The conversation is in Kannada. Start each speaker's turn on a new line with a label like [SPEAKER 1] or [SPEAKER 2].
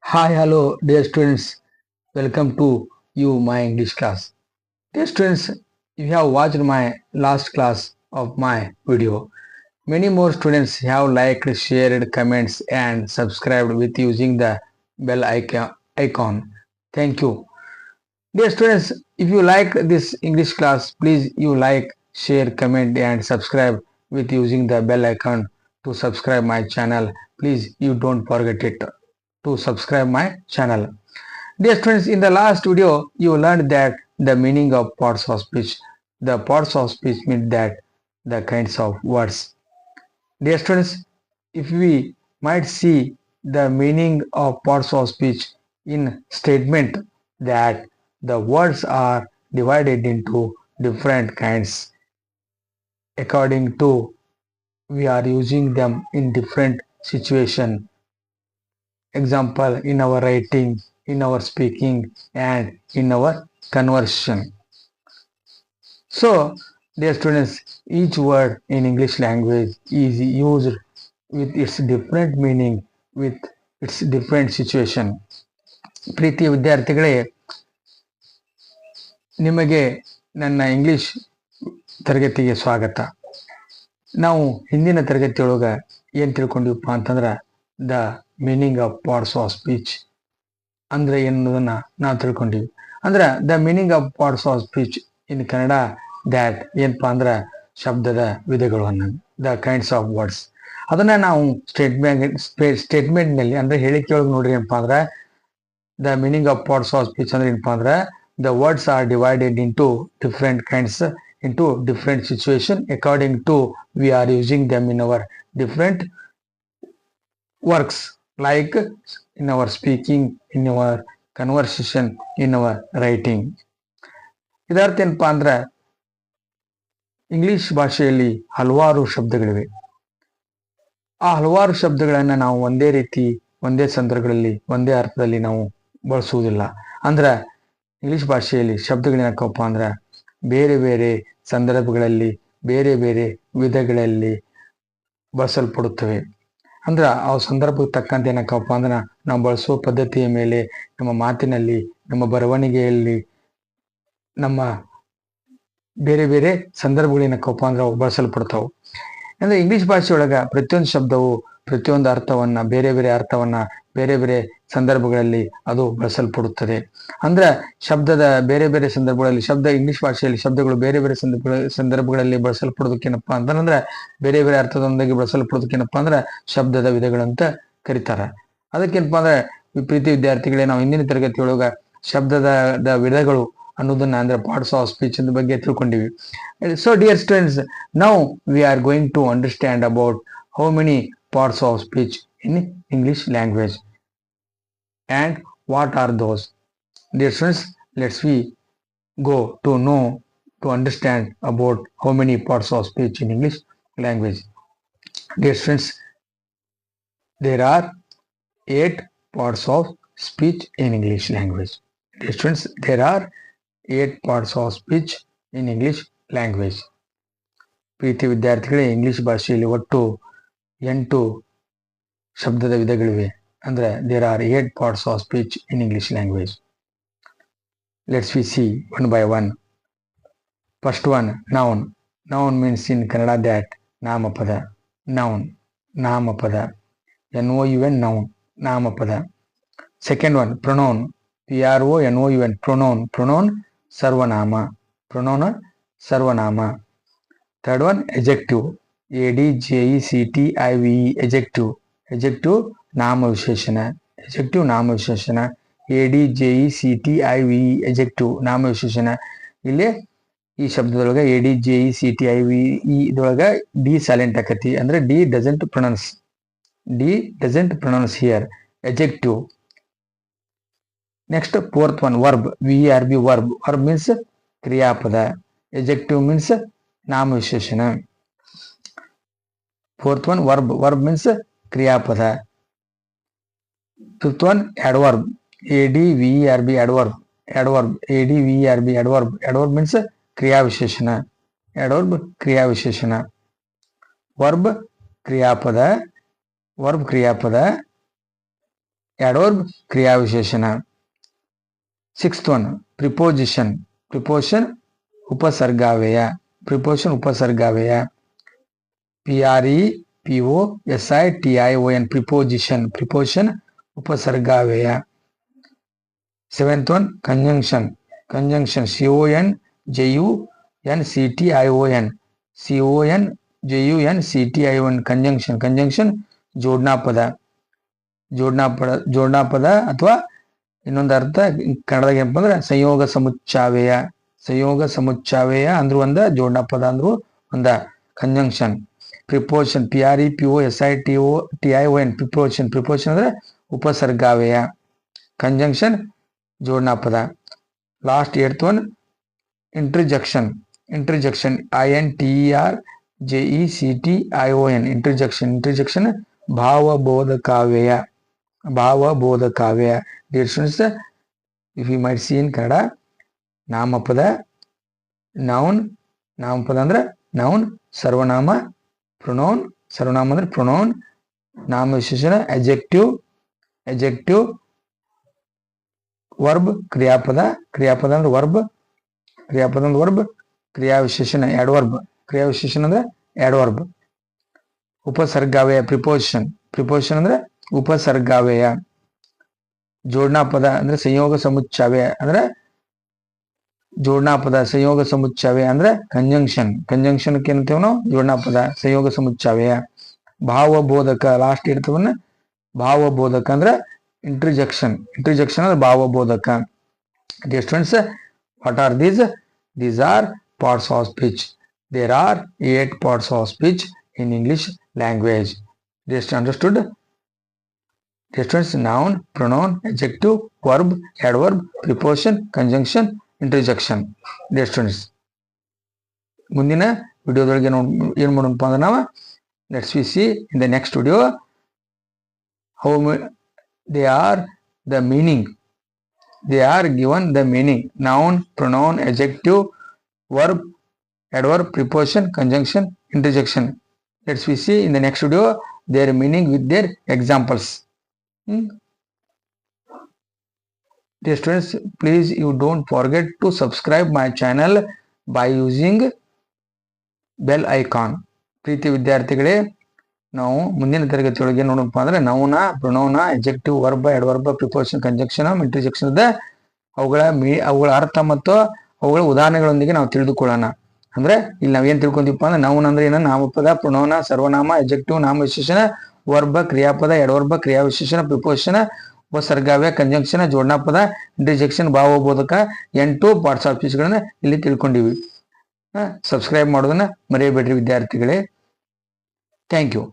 [SPEAKER 1] Hi, hello, dear students. Welcome to you, my English class. Dear students, if you have watched my last class of my video, many more students have liked, shared, comments, and subscribed with using the bell icon. Thank you. Dear students, if you like this English class, please you like, share, comment, and subscribe with using the bell icon to subscribe my channel. Please you don't forget it to subscribe my channel. Dear students, in the last video, you learned that the meaning of parts of speech. The parts of speech mean that the kinds of words. Dear students, if we might see the meaning of parts of speech in statement that the words are divided into different kinds according to we are using them in different situation. Example, in our writing, in our speaking, and in our conversation. So, dear students, each word in English language is used with its different meaning, with its different situation. ಪ್ರೀತಿಯ ವಿದ್ಯಾರ್ಥಿಗಳೇ, ನಿಮಗೆ ನನ್ನ ಇಂಗ್ಲಿಷ್ ತರಗತಿಗೆ ಸ್ವಾಗತ. ನಾವು ಹಿಂದಿನ ತರಗತಿಯೊಳಗೆ ಏನು ತಿಳ್ಕೊಂಡಿವಪ್ಪ ಅಂತಂದ್ರೆ the meaning of parts of speech ಅಂದ್ರೆ ಏನನ್ನೋದನ್ನ ನಾವು ತಿಳ್ಕೊಂಡಿವಿ. ಅಂದ್ರೆ the meaning of parts of speech in Kannada that ಏನಪ್ಪಾ ಅಂದ್ರೆ ಶಬ್ದದ ವಿಧಗಳು ಅನ್ನೋದು ದ ಕೈಂಡ್ಸ್ ಆಫ್ ವರ್ಡ್ಸ್. ಅದನ್ನ ನಾವು ಸ್ಟೇಟ್ಮೆಂಟ್ ನಲ್ಲಿ ಅಂದ್ರೆ ಹೇಳಿಕೆ ಒಳಗೆ ನೋಡ್ರಿ ಏನಪ್ಪಾ ಅಂದ್ರೆ the meaning of parts of speech ಅಂದ್ರೆ ಏನಪ್ಪಾ ಅಂದ್ರೆ the words are divided into different kinds into different situation according to we are using them in our different works like in our speaking, in our conversation, in our writing. ಇದರ್ಥ ಏನಪ್ಪಾ ಅಂದ್ರೆ ಇಂಗ್ಲಿಷ್ ಭಾಷೆಯಲ್ಲಿ ಹಲವಾರು ಶಬ್ದಗಳಿವೆ. ಆ ಹಲವಾರು ಶಬ್ದಗಳನ್ನ ನಾವು ಒಂದೇ ರೀತಿ ಒಂದೇ ಸಂದರ್ಭಗಳಲ್ಲಿ ಒಂದೇ ಅರ್ಥದಲ್ಲಿ ನಾವು ಬಳಸುವುದಿಲ್ಲ. ಅಂದ್ರೆ ಇಂಗ್ಲಿಷ್ ಭಾಷೆಯಲ್ಲಿ ಶಬ್ದಗಳೇನಕ್ಕಪ್ಪ ಅಂದ್ರೆ ಬೇರೆ ಬೇರೆ ಸಂದರ್ಭಗಳಲ್ಲಿ ಬೇರೆ ಬೇರೆ ವಿಧಗಳಲ್ಲಿ ಬಳಸಲ್ಪಡುತ್ತವೆ. ಅಂದ್ರೆ ಆ ಸಂದರ್ಭಕ್ಕೆ ತಕ್ಕಂತೆ ಏನಕ್ಕಪ್ಪ ಅಂದ್ರೆ ನಾವು ಬಳಸುವ ಪದ್ಧತಿಯ ಮೇಲೆ ನಮ್ಮ ಮಾತಿನಲ್ಲಿ ನಮ್ಮ ಬರವಣಿಗೆಯಲ್ಲಿ ನಮ್ಮ ಬೇರೆ ಬೇರೆ ಸಂದರ್ಭಗಳೇನಕ್ಕಪ್ಪ ಅಂದ್ರೆ ಅವು ಬಳಸಲ್ಪಡ್ತಾವೆ. ಅಂದ್ರೆ ಇಂಗ್ಲಿಷ್ ಭಾಷೆಯೊಳಗ ಪ್ರತಿಯೊಂದು ಶಬ್ದವು ಪ್ರತಿಯೊಂದು ಅರ್ಥವನ್ನ ಬೇರೆ ಬೇರೆ ಅರ್ಥವನ್ನ ಬೇರೆ ಬೇರೆ ಸಂದರ್ಭಗಳಲ್ಲಿ ಅದು ಬಳಸಲ್ಪಡುತ್ತದೆ. ಅಂದ್ರೆ ಶಬ್ದದ ಬೇರೆ ಬೇರೆ ಸಂದರ್ಭಗಳಲ್ಲಿ ಇಂಗ್ಲಿಷ್ ಭಾಷೆಯಲ್ಲಿ ಶಬ್ದಗಳು ಬೇರೆ ಬೇರೆ ಸಂದರ್ಭಗಳಲ್ಲಿ ಬಳಸಲ್ಪಡೋದಕ್ಕೇನಪ್ಪಾ ಅಂತಂದ್ರೆ ಬೇರೆ ಬೇರೆ ಅರ್ಥದೊಂದಿಗೆ ಬಳಸಲ್ಪಡೋದಕ್ಕೇನಪ್ಪಾ ಅಂದ್ರೆ ಶಬ್ದದ ವಿಧಗಳಂತ ಕರೀತಾರ. ಅದಕ್ಕೇನಪ್ಪಾ ಅಂದ್ರೆ ಪ್ರೀತಿ ವಿದ್ಯಾರ್ಥಿಗಳೇ, ನಾವು ಹಿಂದಿನ ತರಗತಿಯೊಳಗ ಶಬ್ದದ ವಿಧಗಳು ಅನ್ನೋದನ್ನ ಅಂದ್ರೆ ಪಾರ್ಟ್ಸ್ ಆಫ್ ಸ್ಪೀಚ್ ಬಗ್ಗೆ ತಿಳ್ಕೊಂಡಿವಿ. So dear students, now we are going to understand about how many parts of speech in English language and what are those. Dear students, let's we go to know to understand about how many parts of speech in English language. Dear students, there are 8 parts of speech in English language. Dear students, there are 8 parts of speech in English language. ಪ್ರೀತಿ ವಿದ್ಯಾರ್ಥಿಗಳೇ, ಇಂಗ್ಲಿಷ್ ಭಾಷೆಯಲ್ಲಿ ಒಟ್ಟು 8 ಶಬ್ದದ ವಿಧಗಳಿವೆ. ಅಂದ್ರೆ there are 8 parts of speech in English language. Let's we see one by one. First one, noun. Noun means in Kannada that ನಾಮಪದ. Noun, ನಾಮಪದ. Noun, noun, ನಾಮಪದ. Second one, pronoun. Pronoun, pronoun. Pronoun, ಸರ್ವನಾಮ. Pronoun, ಸರ್ವನಾಮ. Third one, adjective. Adjective. Adjective, ನಾಮ ವಿಶೇಷಣ. Adjective, ನಾಮ ವಿಶೇಷಣ. Adjective, ನಾಮ ವಿಶೇಷಣ. ಇಲ್ಲಿ ಈ ಶಬ್ದದೊಳಗೆ ADJECTIVE ಇದೊಳಗ ಡಿ ಸೈಲೆಂಟ್ ಆಕತಿ. ಅಂದ್ರೆ D doesn't pronounce here. Adjective. Next fourth one, verb. VERB, verb. Verb means ಕ್ರಿಯಾಪದ. Adjective ಮೀನ್ಸ್ ನಾಮ ವಿಶೇಷಣ. Fourth one, verb. Verb means ಕ್ರಿಯಾಪದ. Fifth one, adverb. ADVERB, adverb. Adverb. ADVERB, adverb. Adverb means ಕ್ರಿಯಾ ವಿಶೇಷಣ. Adverb, ಕ್ರಿಯಾ ವಿಶೇಷಣ. Verb, ಕ್ರಿಯಾಪದ. Verb, ಕ್ರಿಯಾಪದ. adverb ಕ್ರಿಯಾ ವಿಶೇಷಣ. 6th one preposition. Preposition ಉಪಸರ್ಗಾವ್ಯಯ. Preposition ಉಪಸರ್ಗಾವ್ಯಯ. PREPOSITION preposition. Preposition ಉಪಸರ್ಗಾವ್ಯಯ. 7th one conjunction. Conjunction CONJUNCTION. CONJUNCTION conjunction. Conjunction ಜೋಡಣಾ ಪದ. ಜೋಡಣಾ ಪದ ಅಥವಾ ಇನ್ನೊಂದು ಅರ್ಥ ಕನ್ನಡದಾಗ ಏನಪ್ಪ ಅಂದ್ರೆ ಸಂಯೋಗ ಸಮುಚ್ಚಾವ್ಯಯ. ಸಂಯೋಗ ಸಮುಚ್ಚಾವ್ಯಯ ಅಂದ್ರೂ ಒಂದ, ಜೋಡಣಾ ಪದ ಅಂದ್ರೂ ಒಂದ. ಕಂಜಂಕ್ಷನ್. ಪ್ರಿಪೋಷನ್ PREPOSITION ಪ್ರಿಪೋಷನ್. ಪ್ರಿಪೋಷನ್ ಅಂದ್ರೆ ಉಪಸರ್ಗಾವ್ಯಯ. ಕಂಜಂಕ್ಷನ್ ಜೋಡಣಾ ಪದ. Last 8th one interjection. Interjection INTERJECTION interjection. Interjection ಭಾವಬೋಧಕಾವ್ಯಯ. ಭಾವಬೋಧಕಾವ್ಯಯ. Dear students, if you might see in Kannada, ನಾಮಪದ ನೌನ್. ನಾಮಪದ ಅಂದ್ರೆ ನೌನ್. ಸರ್ವನಾಮ ಪ್ರೊನೌನ್. ಸರ್ವನಾಮ ಅಂದ್ರೆ ಪ್ರೊನೌನ್. ನಾಮ ವಿಶೇಷಣ adjective. adjective ವರ್ಬ್ ಕ್ರಿಯಾಪದ. ಕ್ರಿಯಾಪದ ಅಂದ್ರೆ ವರ್ಬ್. ಕ್ರಿಯಾಪದ ಅಂದ್ರೆ ವರ್ಬ್. ಕ್ರಿಯಾ ವಿಶೇಷಣ adverb. ಕ್ರಿಯಾ ವಿಶೇಷಣ ಅಂದ್ರೆ adverb. ಉಪಸರ್ಗಾವ್ಯಯ ಪ್ರಿಪೋಸಿಷನ್. ಪ್ರಿಪೋಸಿಷನ್ ಅಂದ್ರೆ ಉಪಸರ್ಗಾವ್ಯಯ. ಜೋಡಣಾ ಪದ ಅಂದ್ರೆ ಸಂಯೋಗ ಸಮುಚ್ಚಾವ್ಯಯ ಅಂದ್ರೆ ಜೋಡಣಾ ಪದ. ಸಂಯೋಗ ಸಮುಚ್ಚಾವ್ಯಯ ಅಂದ್ರೆ ಕಂಜಂಕ್ಷನ್. ಕಂಜಂಕ್ಷನ್ಕ್ಕೆ ಏನಂತೇವ್ ನಾವು? ಜೋಡಣಾ ಪದ, ಸಂಯೋಗ ಸಮುಚ್ಚಾವ್ಯಯ. ಭಾವಬೋಧಕ ಲಾಸ್ಟ್ ಇರ್ತವನ್ನ. ಭಾವಬೋಧಕ ಅಂದ್ರೆ ಇಂಟರ್ಜೆಕ್ಷನ್. ಇಂಟರ್ಜೆಕ್ಷನ್ ಅಂದ್ರೆ ಭಾವಬೋಧಕ. Dear students, what are these? These are parts of speech. There are 8 parts of speech in English language. Just understood? Dear students, noun, pronoun, adjective, verb, adverb, preposition, conjunction, interjection. Dear students, ಮುಂದಿನ ವಿಡಿಯೋದೊಳಗೆ ಏನು ಮಾಡೋಣಪ್ಪ ಅಂದ್ರೆ ನಾವು let's V C in the next video how they are the meaning. They are given the meaning. Noun, pronoun, adjective, verb, adverb, preposition, conjunction, interjection. Let's we see in the next video their meaning with their examples. Dear students, please you don't forget to subscribe my channel by using bell icon. ಪ್ರೀತಿ ವಿದ್ಯಾರ್ಥಿಗಳೇ, ನಾವು ಮುಂದಿನ ತರಗತಿಯೊಳಗೆ ನೋಡಪ್ಪ ಅಂದ್ರೆ ನೌನ, ಪ್ರೊನೌನ, adjective, verb, adverb, preposition, conjunction, interjection ಅವುಗಳ ಅರ್ಥ ಮತ್ತು ಅವುಗಳ ಉದಾಹರಣೆಗಳೊಂದಿಗೆ ನಾವು ತಿಳಿದುಕೊಳ್ಳೋಣ. ಅಂದ್ರೆ ಇಲ್ಲಿ ನಾವೇನ್ ತಿಳ್ಕೊಂತೀವಪ್ಪ ಅಂದ್ರೆ ನೌನ್ ಅಂದ್ರೆ ಏನ? ನಾಮಪದ, ಪ್ರೊನೌನ, ಸರ್ವನಾಮ, adjective ನಾಮ ವಿಶೇಷಣ, ವರ್ಬ ಕ್ರಿಯಾಪದ, ಎಡವರ್ಬ ಕ್ರಿಯಾ ವಿಶೇಷಣ, ಪ್ರಿಪೋಸಿಷನ್ ಉಪಸರ್ಗಾವ್ಯ, ಕಂಜಂಕ್ಷನ್ ಜೋಡಣಾ ಪದ, ಇಂಟರ್ಜೆಕ್ಷನ್ ಭಾವಬೋಧಕ 8 ಪಾರ್ಟ್ಸ್ ಆಫ್ ಸ್ಪೀಚ್ ಗಳನ್ನ ಇಲ್ಲಿ ತಿಳ್ಕೊಂಡಿವಿ. ಸಬ್ಸ್ಕ್ರೈಬ್ ಮಾಡೋದನ್ನ ಮರೆಯಬೇಡ್ರಿ ವಿದ್ಯಾರ್ಥಿಗಳೇ. Thank you.